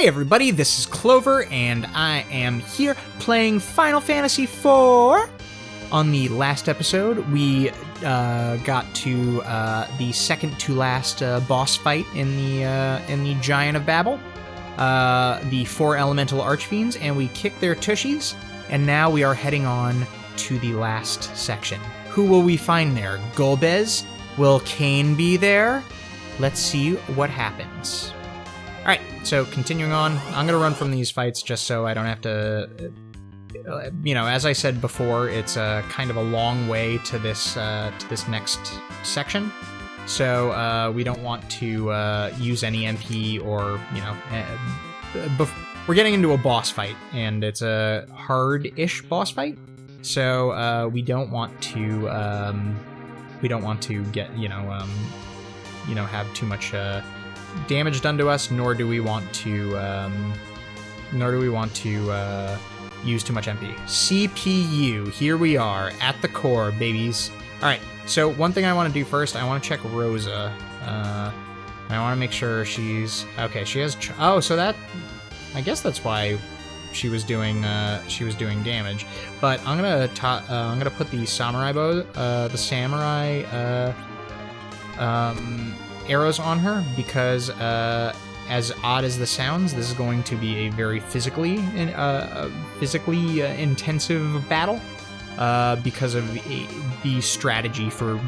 Hey everybody, this is Clover, and I am here playing Final Fantasy IV. On the last episode, we got to the second to last boss fight in the Giant of Bab-il, the 4 elemental archfiends, and we kicked their tushies, and now we are heading on to the last section. Who will we find there? Golbez? Will Cain be there? Let's see what happens. Alright, so continuing on, I'm going to run from these fights just so I don't have to, as I said before, it's kind of a long way to this next section. So we don't want to use any MP or, we're getting into a boss fight, and it's a hard-ish boss fight. So we don't want to get, have too much damage done to us, nor do we want to use too much MP. CPU, here we are at the core, babies. All right, so one thing I want to do first, I want to check Rosa. I want to make sure she's okay. She has so that, I guess that's why she was doing damage. But I'm gonna put the samurai bow, arrows on her, because as odd as this sounds, this is going to be a very physically intensive battle because of the strategy for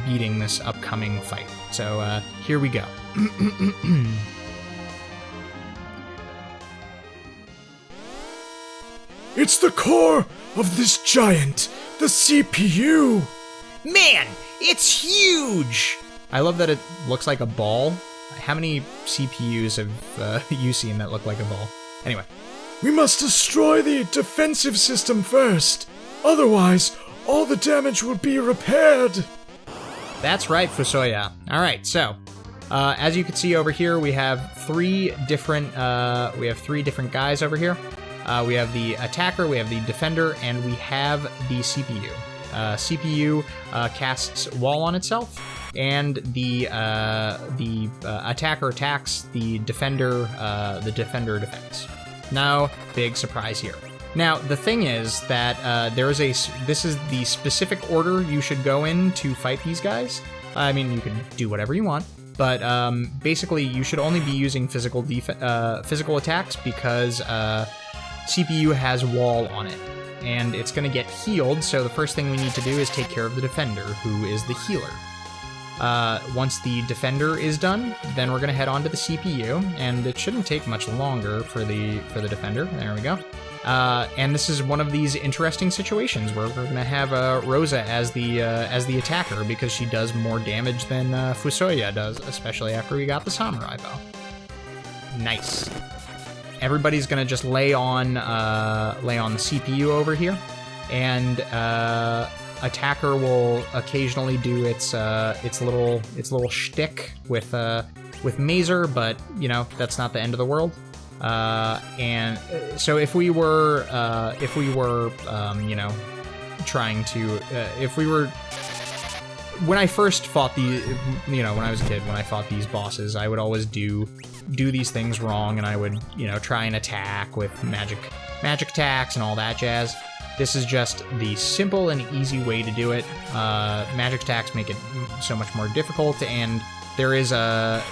beating this upcoming fight. So here we go. It's the core of this giant, the CPU! Man, it's huge! I love that it looks like a ball. How many CPUs have you seen that look like a ball? Anyway. We must destroy the defensive system first. Otherwise, all the damage will be repaired. That's right, FuSoYa. Alright, so, as you can see over here, we have three different guys over here. We have the attacker, we have the defender, and we have the CPU. CPU casts wall on itself, and the attacker attacks, the defender defends. No big surprise here. Now the thing is that this is the specific order you should go in to fight these guys. I mean, you can do whatever you want, but basically you should only be using physical attacks because CPU has wall on it, and it's going to get healed, so the first thing we need to do is take care of the defender, who is the healer. Once the defender is done, then we're going to head on to the CPU, and it shouldn't take much longer for the defender. There we go. And this is one of these interesting situations where we're going to have Rosa as the attacker, because she does more damage than FuSoYa does, especially after we got the samurai bow. Nice. Everybody's gonna just lay on the CPU over here, and attacker will occasionally do its little shtick with Mazer, but that's not the end of the world. And so if we were when I first fought when I was a kid, when I fought these bosses, I would always do these things wrong, and I would, try and attack with magic attacks and all that jazz. This is just the simple and easy way to do it. Magic attacks make it so much more difficult, and there is a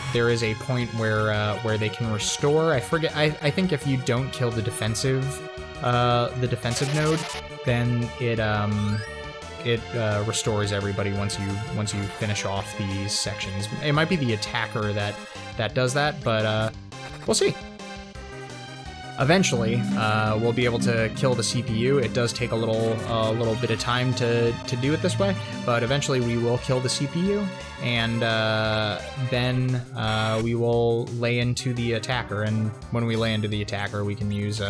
point where they can restore. I forget. I think if you don't kill the defensive node, then it restores everybody once you finish off these sections. It might be the attacker that does that, but we'll see. Eventually, we'll be able to kill the CPU. It does take a little bit of time to do it this way, but eventually we will kill the CPU, and then we will lay into the attacker. And when we lay into the attacker, we can use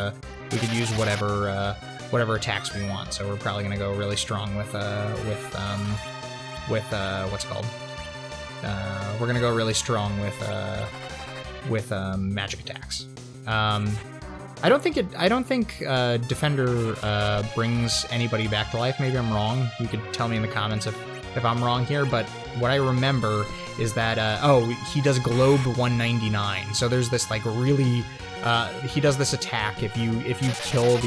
whatever attacks we want. So we're probably gonna go really strong with what's called. We're gonna go really strong with magic attacks. I don't think defender brings anybody back to life. Maybe I'm wrong. You could tell me in the comments if I'm wrong here. But what I remember is that, oh, he does Globe 199. So there's this, like, really, he does this attack. If you kill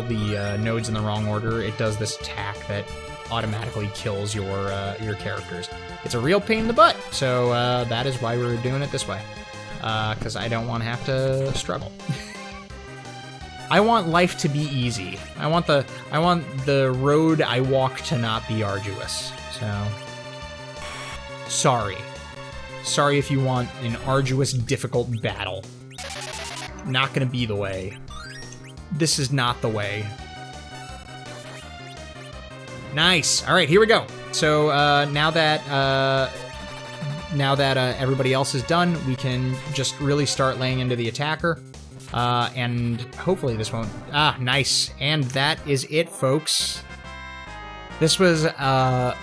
the nodes in the wrong order, it does this attack that automatically kills your characters. It's a real pain in the butt, so that is why we're doing it this way. Because I don't want to have to struggle. I want life to be easy. I want the road I walk to not be arduous. So, sorry. Sorry if you want an arduous, difficult battle. Not gonna be the way. This is not the way. Nice. All right, here we go. So now that everybody else is done, we can just really start laying into the attacker. And hopefully this won't... Ah, nice. And that is it, folks. This was a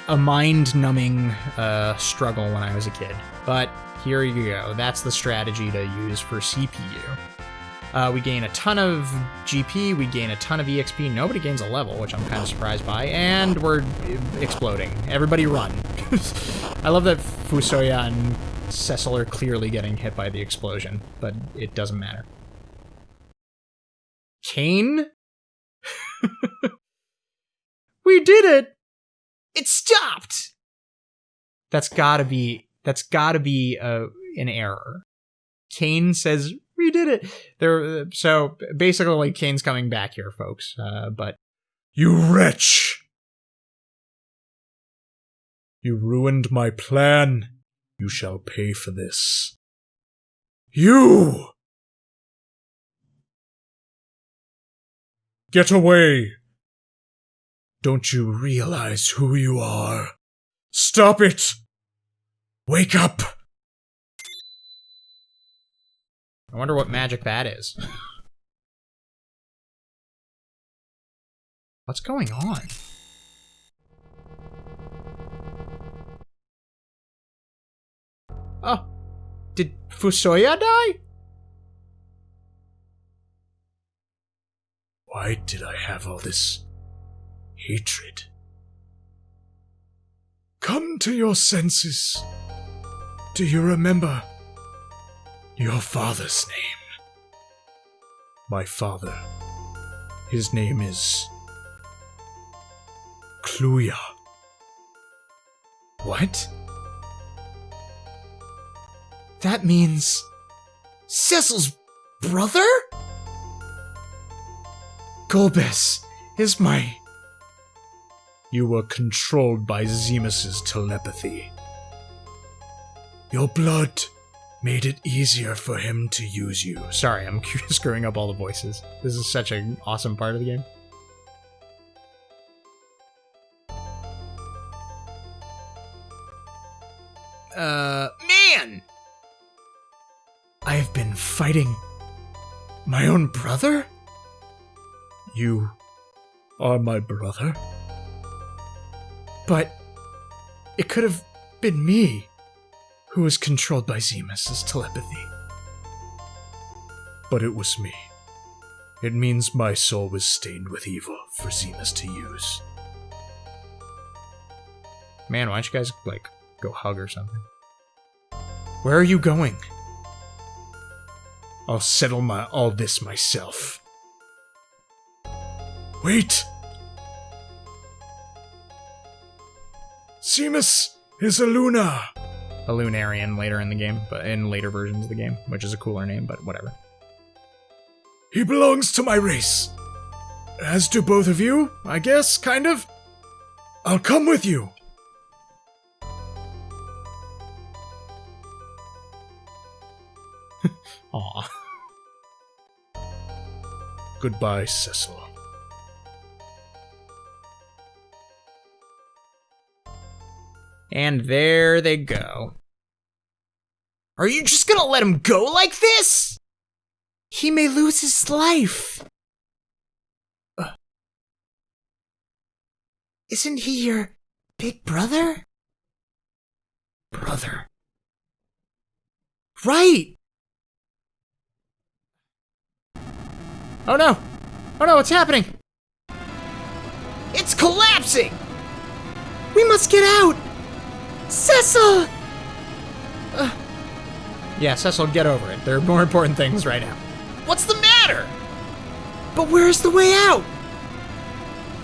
mind-numbing struggle when I was a kid. But here you go. That's the strategy to use for CPU. We gain a ton of GP, we gain a ton of EXP. Nobody gains a level, which I'm kind of surprised by. And we're exploding. Everybody run. I love that FuSoYa and Cecil are clearly getting hit by the explosion, but it doesn't matter. Kane? We did it! It stopped! That's gotta be an error. Kane says, we did it! So, basically, Kane's coming back here, folks, but... You wretch! You ruined my plan. You shall pay for this. You! Get away! Don't you realize who you are? Stop it! Wake up! I wonder what magic that is. What's going on? Oh, did FuSoYa die? Why did I have all this hatred? Come to your senses. Do you remember your father's name? My father. His name is... FuSoYa. What? That means... Cecil's brother? Golbez is my... You were controlled by Zemus's telepathy. Your blood made it easier for him to use you. Sorry, I'm screwing up all the voices. This is such an awesome part of the game. Man! I've been fighting my own brother? You are my brother? But it could have been me who was controlled by Zemus's telepathy. But it was me. It means my soul was stained with evil for Zemus to use. Man, why don't you guys, like, go hug or something? Where are you going? I'll settle all this myself. Wait! Zemus is a Luna! A Lunarian later in the game, but in later versions of the game, which is a cooler name, but whatever. He belongs to my race. As do both of you, I guess, kind of. I'll come with you. Aw. Goodbye, Cecil. And there they go. Are you just gonna let him go like this? He may lose his life. Isn't he your big brother? Brother. Right! Oh no! Oh no, what's happening? It's collapsing! We must get out! Cecil! Yeah, Cecil, get over it. There are more important things right now. What's the matter? But where's the way out?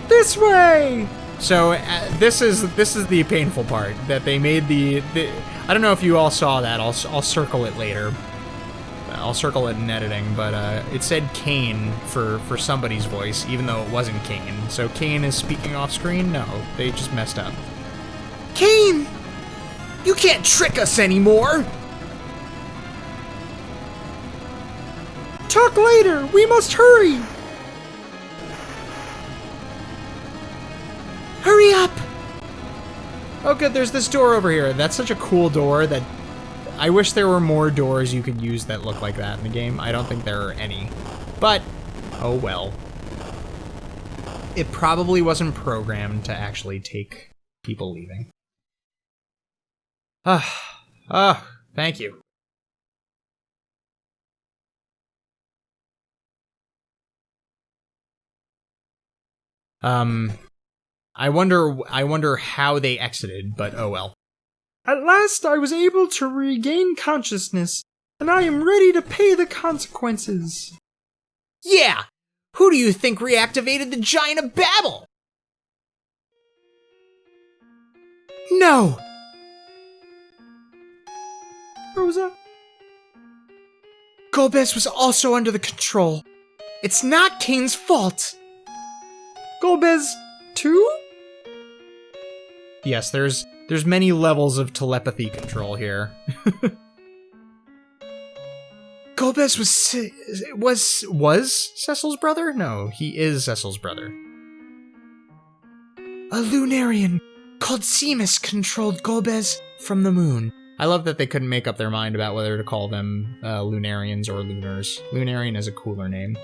This way! So this is the painful part, that they made the I don't know if you all saw that. I'll circle it later. I'll circle it in editing, but it said Kane for somebody's voice, even though it wasn't Kane. So Kane is speaking off screen? No, they just messed up. Kane! You can't trick us anymore! Talk later! We must hurry! Hurry up! Oh good, there's this door over here. That's such a cool door that I wish there were more doors you could use that look like that in the game. I don't think there are any. But, oh well. It probably wasn't programmed to actually take people leaving. Thank you. I wonder how they exited, but oh well. At last I was able to regain consciousness, and I am ready to pay the consequences. Yeah! Who do you think reactivated the Giant of Bab-il? No! Rosa? Golbez was also under the control. It's not Kane's fault. Golbez, too? Yes, there's many levels of telepathy control here. Golbez Was Cecil's brother? No, he is Cecil's brother. a Lunarian called Seamus controlled Golbez from the moon. I love that they couldn't make up their mind about whether to call them Lunarians or Lunars. Lunarian is a cooler name.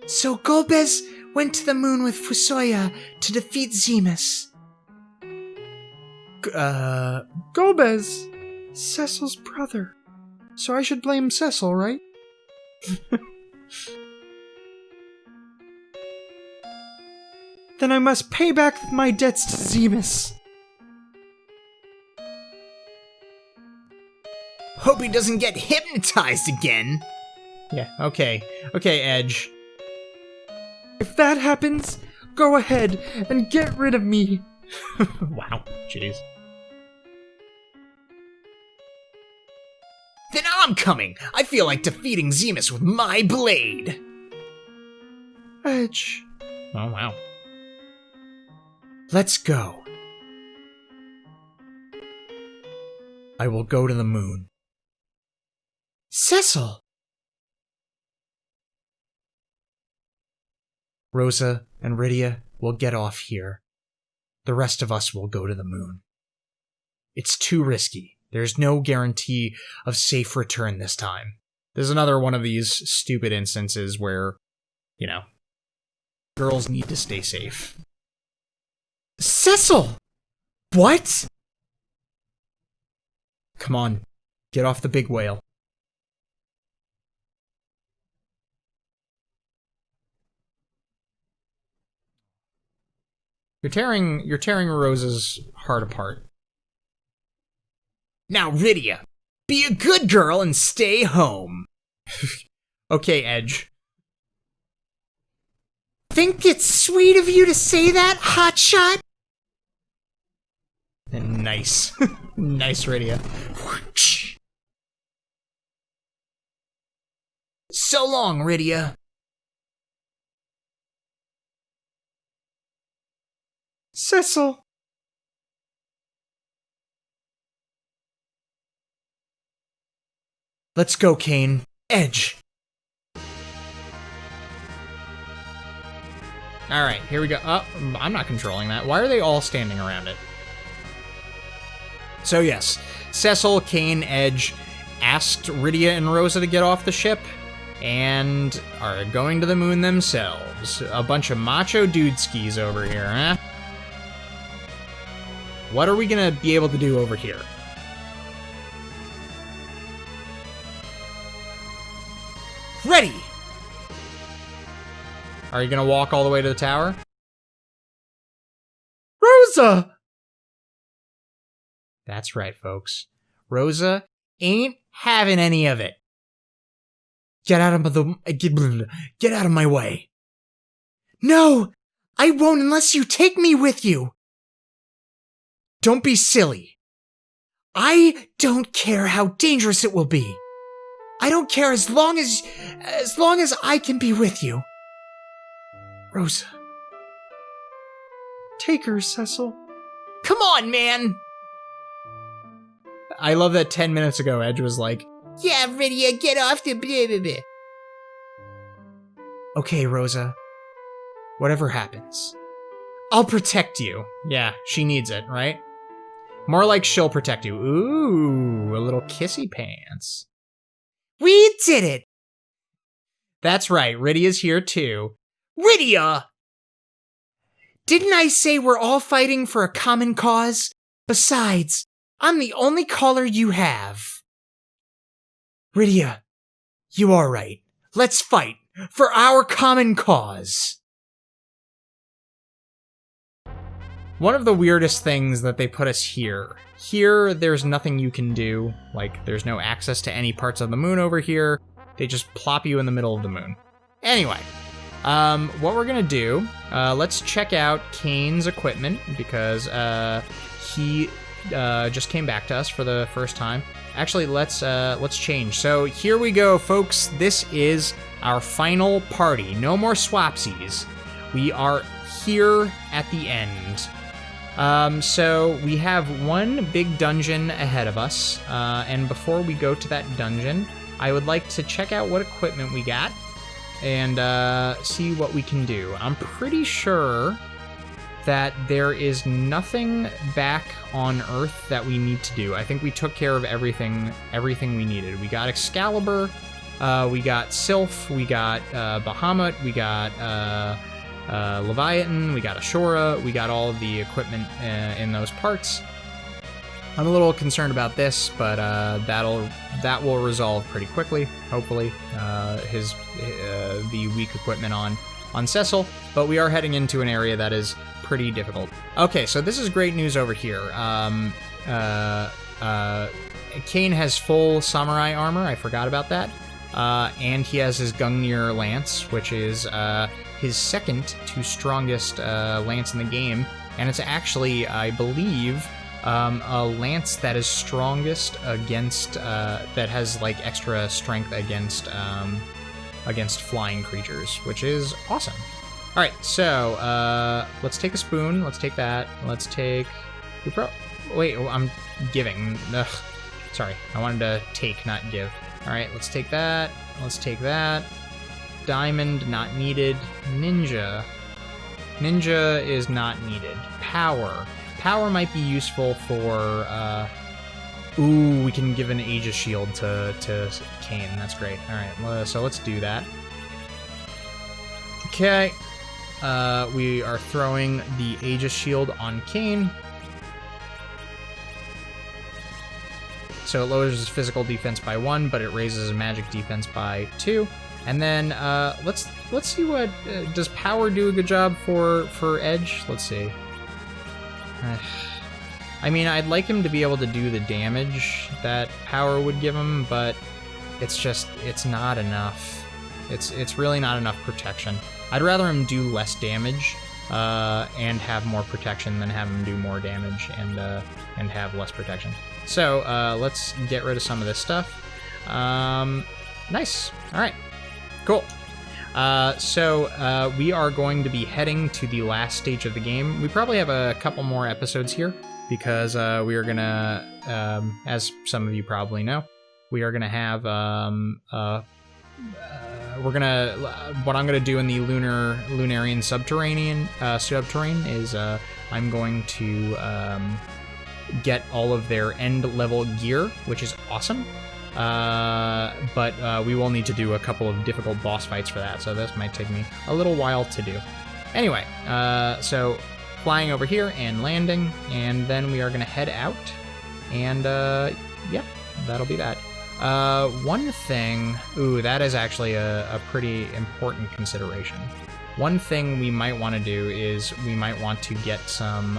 So Golbez went to the moon with FuSoYa to defeat Seamus. Golbez, Cecil's brother. So I should blame Cecil, right? Then I must pay back my debts to Seamus. Hope he doesn't get hypnotized again. Yeah, okay. Okay, Edge. If that happens, go ahead and get rid of me. Wow, jeez. Then I'm coming. I feel like defeating Seamus with my blade. Edge. Oh, wow. Let's go. I will go to the moon. Cecil. Rosa and Rydia will get off here. The rest of us will go to the moon. It's too risky. There's no guarantee of safe return this time. There's another one of these stupid instances where, you know, girls need to stay safe. Cecil! What? Come on, get off the big whale. You're tearing Rosa's heart apart. Now, Rydia, be a good girl and stay home. Okay, Edge. Think it's sweet of you to say that, hotshot? Nice. Nice, Rydia. So long, Rydia. Cecil! Let's go, Kane. Edge. Alright, here we go. Oh, I'm not controlling that. Why are they all standing around it? So yes, Cecil, Kane, Edge asked Rydia and Rosa to get off the ship and are going to the moon themselves. A bunch of macho dude skis over here, huh? What are we gonna be able to do over here? Ready! Are you gonna walk all the way to the tower? Rosa! Rosa! That's right, folks. Rosa ain't having any of it. Get out of my way. No, I won't unless you take me with you. Don't be silly. I don't care how dangerous it will be. I don't care as long as I can be with you. Rosa. Take her, Cecil. Come on, man! I love that 10 minutes ago Edge was like, Yeah, Rydia, get off the blah, blah, blah. Okay, Rosa. Whatever happens, I'll protect you. Yeah, she needs it, right? More like she'll protect you. Ooh, a little kissy pants. We did it! That's right, Rydia's here too. Rydia! Didn't I say we're all fighting for a common cause? Besides, I'm the only caller you have. Rydia, you are right. Let's fight for our common cause. One of the weirdest things that they put us here. Here, there's nothing you can do. Like, there's no access to any parts of the moon over here. They just plop you in the middle of the moon. Anyway, what we're gonna do, let's check out Kane's equipment, because he just came back to us for the first time. Actually, let's change. So here we go, folks. This is our final party. No more swapsies. We are here at the end. So we have one big dungeon ahead of us, and before we go to that dungeon, I would like to check out what equipment we got and see what we can do. I'm pretty sure that there is nothing back on Earth that we need to do. I think we took care of everything we needed. We got Excalibur, we got Sylph, we got Bahamut, we got Leviathan, we got Ashura, we got all of the equipment in those parts. I'm a little concerned about this, but that will resolve pretty quickly, hopefully. The weak equipment on Cecil, but we are heading into an area that is pretty difficult. Okay, so this is great news over here. Kane has full samurai armor, I forgot about that. And he has his Gungnir lance, which is his second to strongest lance in the game, and it's actually, I believe, a lance that is strongest against, that has like extra strength against flying creatures, which is awesome. All right, so let's take a spoon. Let's take that. Let's take. Wait, I'm giving. Ugh. Sorry, I wanted to take, not give. All right, let's take that. Let's take that. Diamond, not needed. Ninja. Ninja is not needed. Power. Power might be useful for, ooh, we can give an Aegis shield to Kane. That's great. All right, so let's do that. Okay. We are throwing the Aegis shield on Kane. So it lowers his physical defense by 1, but it raises his magic defense by 2. And then let's see what does power do a good job for Edge? Let's see. I mean, I'd like him to be able to do the damage that power would give him, but it's not enough. It's really not enough protection. I'd rather him do less damage and have more protection than have him do more damage and have less protection. So let's get rid of some of this stuff. Nice. All right. Cool. So we are going to be heading to the last stage of the game. We probably have a couple more episodes here because we are gonna, as some of you probably know, we are gonna have what I'm gonna do in the Lunarian subterranean is I'm going to get all of their end level gear, which is awesome. But we will need to do a couple of difficult boss fights for that, so this might take me a little while to do. Anyway, so flying over here and landing, and then we are going to head out, and yeah, that'll be that. One thing, ooh, that is actually a pretty important consideration. one thing we might want to do is we might want to get some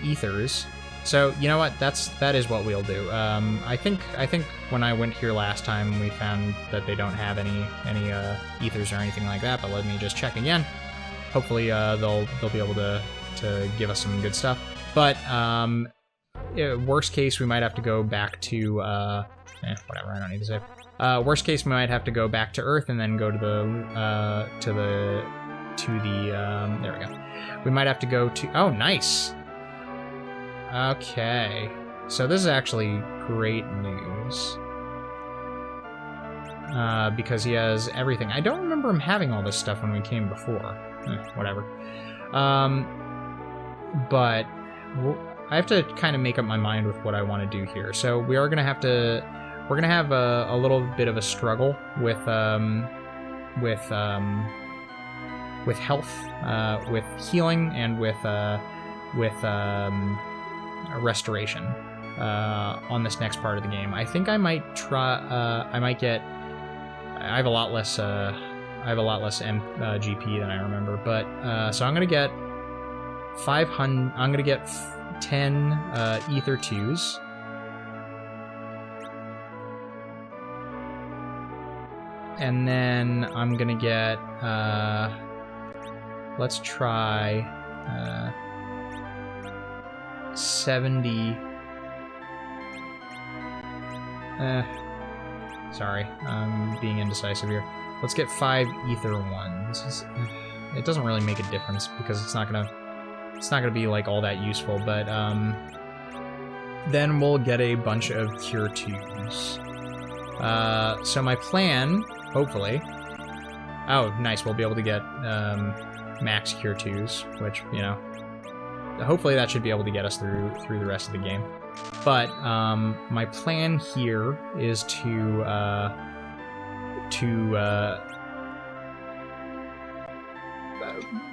ethers. So you know what? That is what we'll do. I think when I went here last time, we found that they don't have any ethers or anything like that. But let me just check again. Hopefully, they'll be able to give us some good stuff. But worst case, we might have to go back to whatever. I don't need to save. Worst case, we might have to go back to Earth and then go to the there we go. We might have to go to. Oh, nice. Okay, so this is actually great news. Because he has everything. I don't remember him having all this stuff when we came before. Whatever. But I have to kind of make up my mind with what I want to do here. So we are gonna have to. We're gonna have a little bit of a struggle with health, with healing, and with restoration on this next part of the game. I think I might try. I might get. I have a lot less. GP than I remember, but so I'm gonna get 500. I'm gonna get 10 ether 2s. And then I'm gonna get. Let's try 70. Sorry, I'm being indecisive here. Let's get 5 ether 1s. It doesn't really make a difference because it's not gonna be like all that useful. But then we'll get a bunch of cure 2s. So my plan, hopefully. Oh, nice. We'll be able to get max cure 2s, which, you know, hopefully that should be able to get us through the rest of the game. But my plan here is to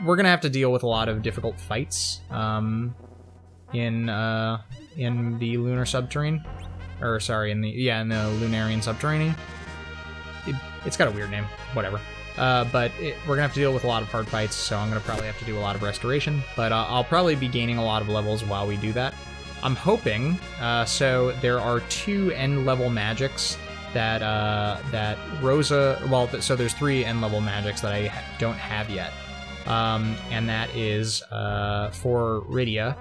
we're gonna have to deal with a lot of difficult fights in the lunar subterranean, or sorry, in the Lunarian subterranean. It's got a weird name, whatever. But we're gonna have to deal with a lot of hard fights, so I'm gonna probably have to do a lot of restoration. But I'll probably be gaining a lot of levels while we do that. I'm hoping. So there are 2 end-level magics that Rosa. Well, so there's 3 end-level magics that I don't have yet, and that is for Rydia,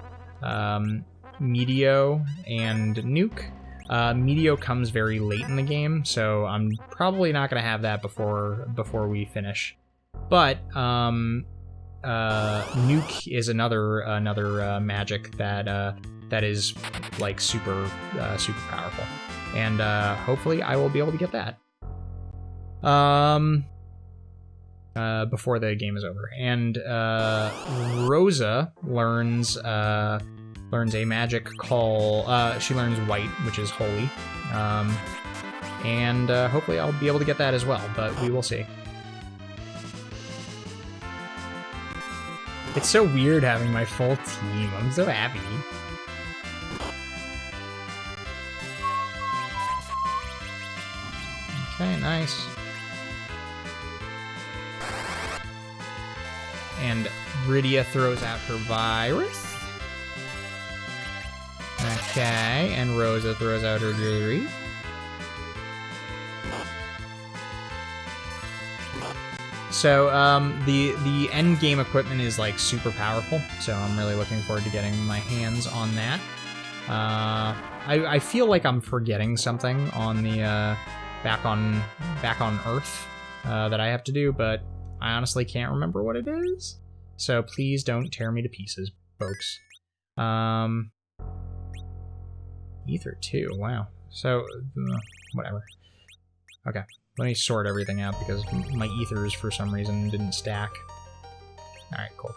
Meteo, and Nuke. Meteo comes very late in the game, so I'm probably not going to have that before we finish. But Nuke is another magic that is like super powerful, and hopefully I will be able to get that before the game is over. And Rosa learns a magic called, she learns White, which is holy, and hopefully I'll be able to get that as well, but we will see. It's so weird having my full team. I'm so happy. Okay, nice. And Rydia throws out her virus. Okay, and Rosa throws out her jewelry. So the end game equipment is like super powerful, so I'm really looking forward to getting my hands on that. I feel like I'm forgetting something on the back on Earth that I have to do, but I honestly can't remember what it is. So please don't tear me to pieces, folks. Ether 2, wow. So whatever. Okay. Let me sort everything out because my ethers, for some reason, didn't stack. Alright, cool.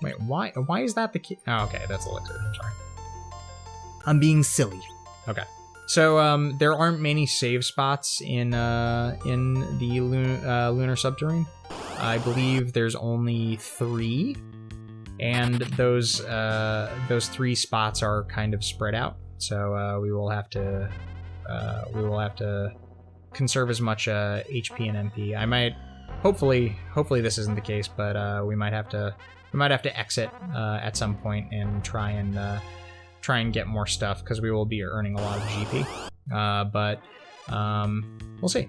Wait, why is that the key? Oh, okay, that's elixir. I'm sorry. I'm being silly. Okay. So, there aren't many save spots in the lunar subterranean. I believe there's only 3, and those 3 spots are kind of spread out. So, we will have to conserve as much HP and MP. I hopefully this isn't the case, but we might have to exit at some point and try and get more stuff, because we will be earning a lot of GP. But we'll see.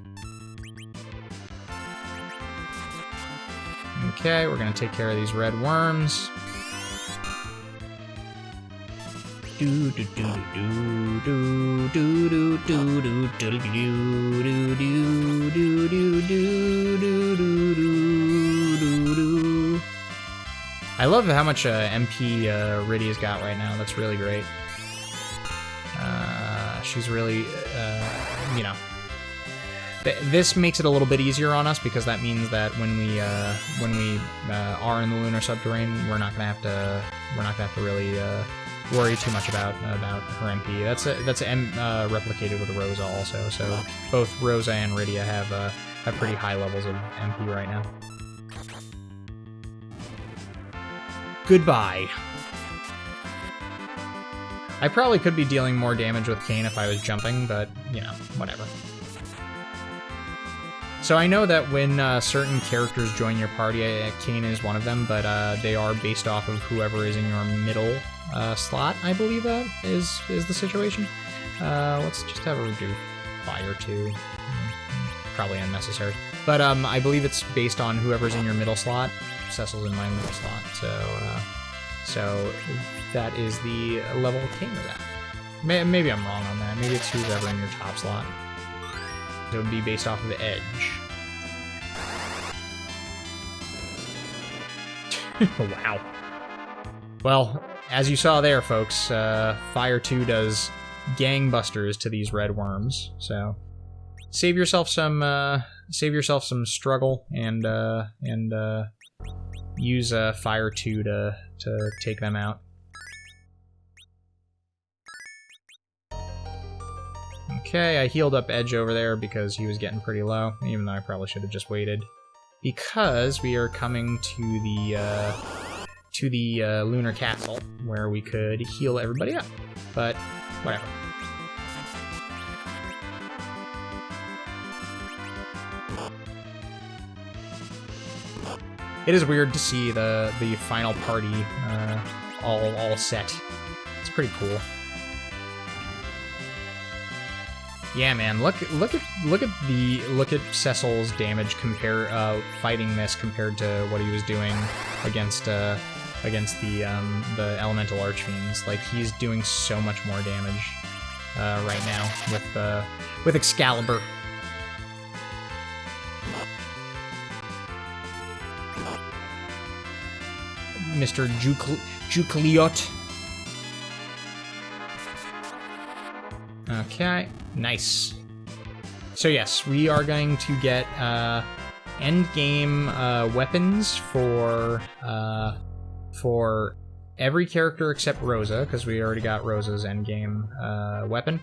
Okay, we're gonna take care of these red worms. Do do do do do do do do do do do do do do do do do. I love how much MP Rydia's got right now. That's really great. She's really, you know, this makes it a little bit easier on us, because that means that when we are in the lunar subterrane, we're not gonna have to really worry too much about her MP. That's replicated with Rosa also. So both Rosa and Rydia have pretty high levels of MP right now. Goodbye. I probably could be dealing more damage with Kain if I was jumping, but, you know, whatever. So I know that when certain characters join your party, Kain is one of them, but they are based off of whoever is in your middle slot, I believe that is the situation. Let's just have her do Fire too. Probably unnecessary. But I believe it's based on whoever's in your middle slot. Cecil's in my middle slot, so that is the level Kain is at. Maybe I'm wrong on that. Maybe it's who's ever in your top slot. It would be based off of the edge. Wow. Well, as you saw there, folks, Fire 2 does gangbusters to these red worms. So save yourself some struggle and use Fire 2 to take them out. Okay, I healed up Edge over there because he was getting pretty low, even though I probably should have just waited. Because we are coming to the Lunar Castle, where we could heal everybody up. But, whatever. It is weird to see the final party all set. It's pretty cool. Yeah, man. Look at Cecil's damage fighting this compared to what he was doing against the elemental archfiends. Like, he's doing so much more damage right now with Excalibur. Mr. Jukliot. Okay, nice. So yes, we are going to get endgame weapons for every character except Rosa, because we already got Rosa's endgame weapon.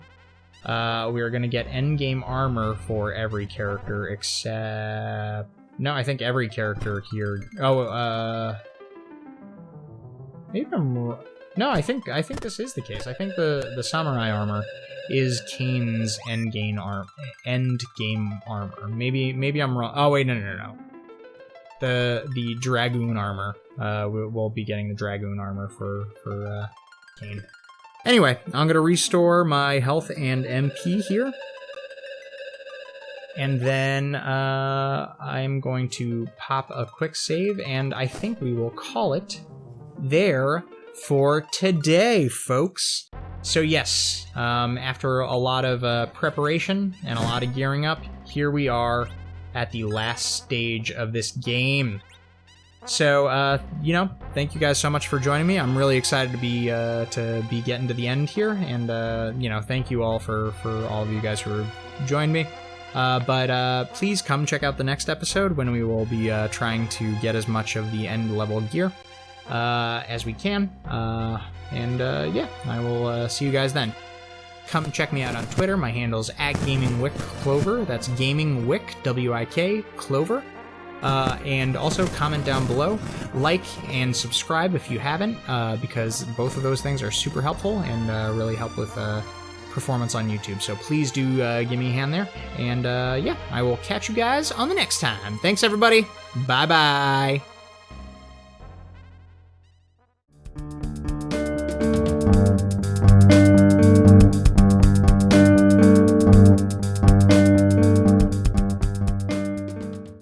We are going to get endgame armor for every character except... No, I think every character here... Oh, maybe I'm... No, I think this is the case. I think the samurai armor is Kain's endgame armor. Maybe I'm wrong. Oh wait, no. The dragoon armor. We'll be getting the dragoon armor for Kain. Anyway, I'm gonna restore my health and MP here, and then I'm going to pop a quick save, and I think we will call it there for today, folks. So yes, after a lot of preparation and a lot of gearing up, here we are at the last stage of this game. So, you know, thank you guys so much for joining me. I'm really excited to be getting to the end here, and you know, thank you all for all of you guys who have joined me. But please come check out the next episode when we will be trying to get as much of the end level gear as we can. Yeah, I will see you guys then. Come check me out on Twitter. My handle's @GamingWickClover. That's GamingWick, W-I-K, Clover. And also comment down below, like and subscribe if you haven't, because both of those things are super helpful and really help with performance on YouTube. So please do give me a hand there. And yeah, I will catch you guys on the next time. Thanks, everybody. Bye-bye.